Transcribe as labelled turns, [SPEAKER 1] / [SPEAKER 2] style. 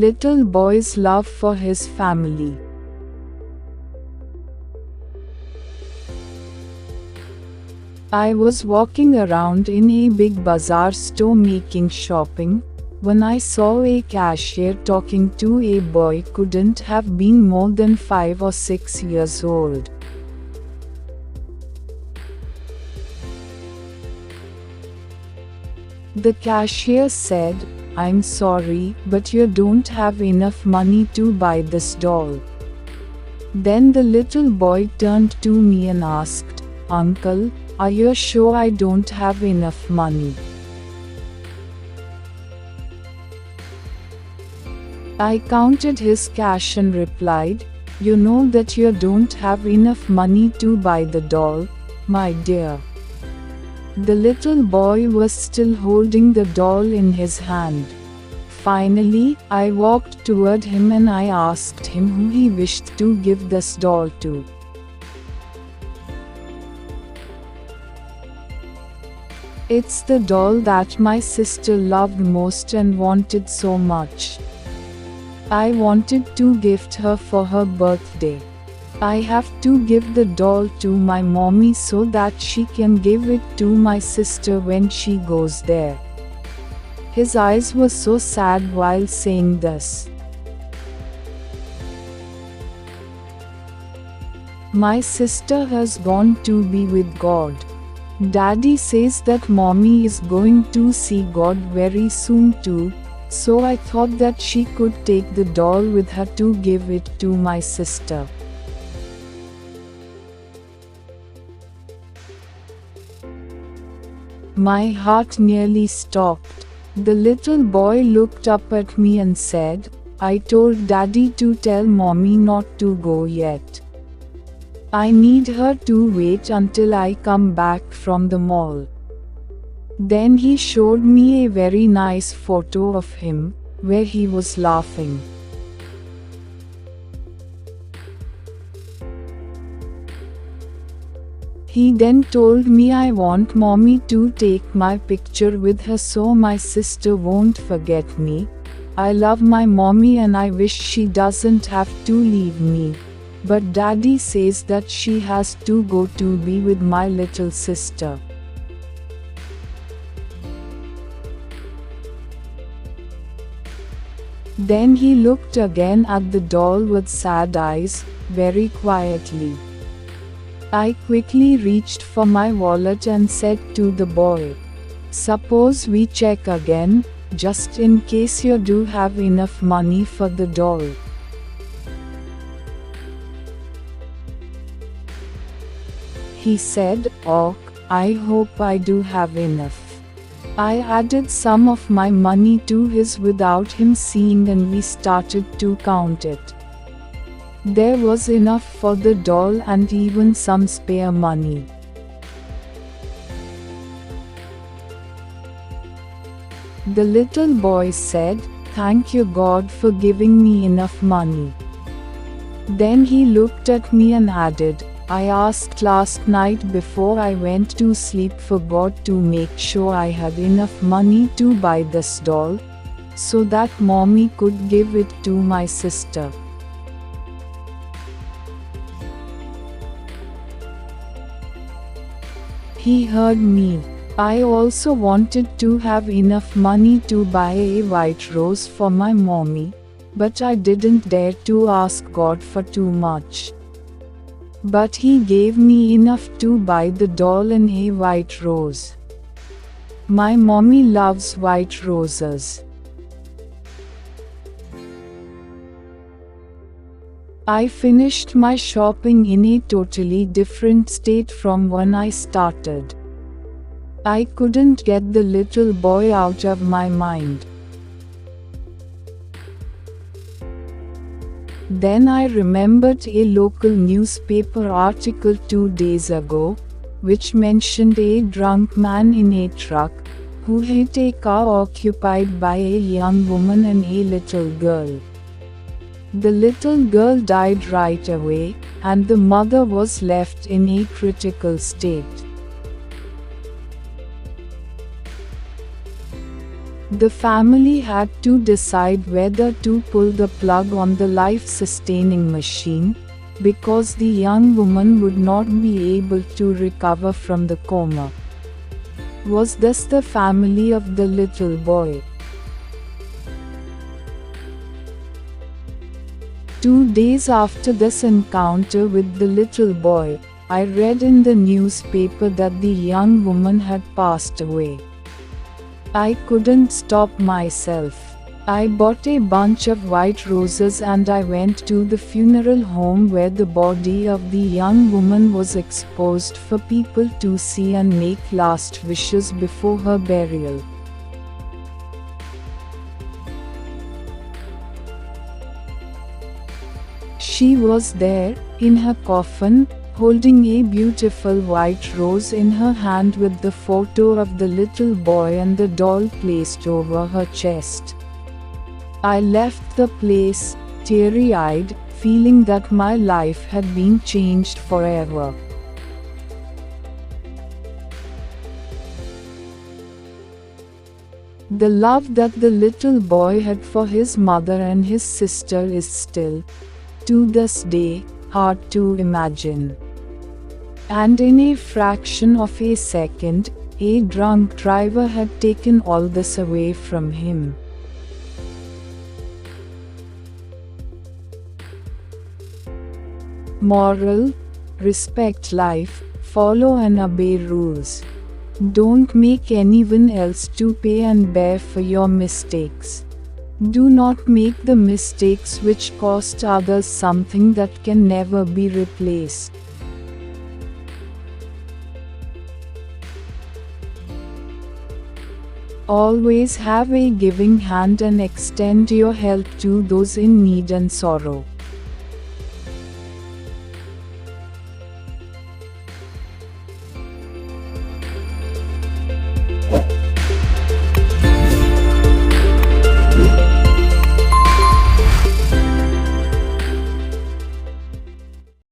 [SPEAKER 1] Little boy's love for his family. I was walking around in a big bazaar store making shopping, when I saw a cashier talking to a boy couldn't have been more than 5 or 6 years old. The cashier said, "I'm sorry, but you don't have enough money to buy this doll." Then the little boy turned to me and asked, "Uncle, are you sure I don't have enough money?" I counted his cash and replied, "You know that you don't have enough money to buy the doll, my dear." The little boy was still holding the doll in his hand. Finally, I walked toward him and I asked him who he wished to give this doll to. "It's the doll that my sister loved most and wanted so much. I wanted to gift her for her birthday. I have to give the doll to my mommy so that she can give it to my sister when she goes there." His eyes were so sad while saying this. My sister has gone to be with God. Daddy says that mommy is going to see God very soon too, so I thought that she could take the doll with her to give it to my sister. My heart nearly stopped. The little boy looked up at me and said, "I told Daddy to tell Mommy not to go yet. I need her to wait until I come back from the mall." Then he showed me a very nice photo of him, where he was laughing. He then told me I want Mommy to take my picture with her so my sister won't forget me. I love my mommy and I wish she doesn't have to leave me. But Daddy says that she has to go to be with my little sister. Then he looked again at the doll with sad eyes, very quietly. I quickly reached for my wallet and said to the boy, "Suppose we check again, just in case you do have enough money for the doll." He said, "Oh, I hope I do have enough." I added some of my money to his without him seeing and we started to count it. There was enough for the doll and even some spare money. The little boy said, "Thank you God for giving me enough money." Then he looked at me and added, "I asked last night before I went to sleep for God to make sure I had enough money to buy this doll, so that Mommy could give it to my sister." He heard me. I also wanted to have enough money to buy a white rose for my mommy, but I didn't dare to ask God for too much. But he gave me enough to buy the doll and a white rose. My mommy loves white roses. I finished my shopping in a totally different state from when I started. I couldn't get the little boy out of my mind. Then I remembered a local newspaper article 2 days ago, which mentioned a drunk man in a truck, who hit a car occupied by a young woman and a little girl. The little girl died right away, and the mother was left in a critical state. The family had to decide whether to pull the plug on the life-sustaining machine, because the young woman would not be able to recover from the coma. Was this the family of the little boy? 2 days after this encounter with the little boy, I read in the newspaper that the young woman had passed away. I couldn't stop myself. I bought a bunch of white roses and I went to the funeral home where the body of the young woman was exposed for people to see and make last wishes before her burial. She was there, in her coffin, holding a beautiful white rose in her hand with the photo of the little boy and the doll placed over her chest. I left the place, teary-eyed, feeling that my life had been changed forever. The love that the little boy had for his mother and his sister is still, to this day, hard to imagine. And in a fraction of a second, a drunk driver had taken all this away from him. Moral: respect life, follow and obey rules. Don't make anyone else to pay and bear for your mistakes. Do not make the mistakes which cost others something that can never be replaced. Always have a giving hand and extend your help to those in need and sorrow.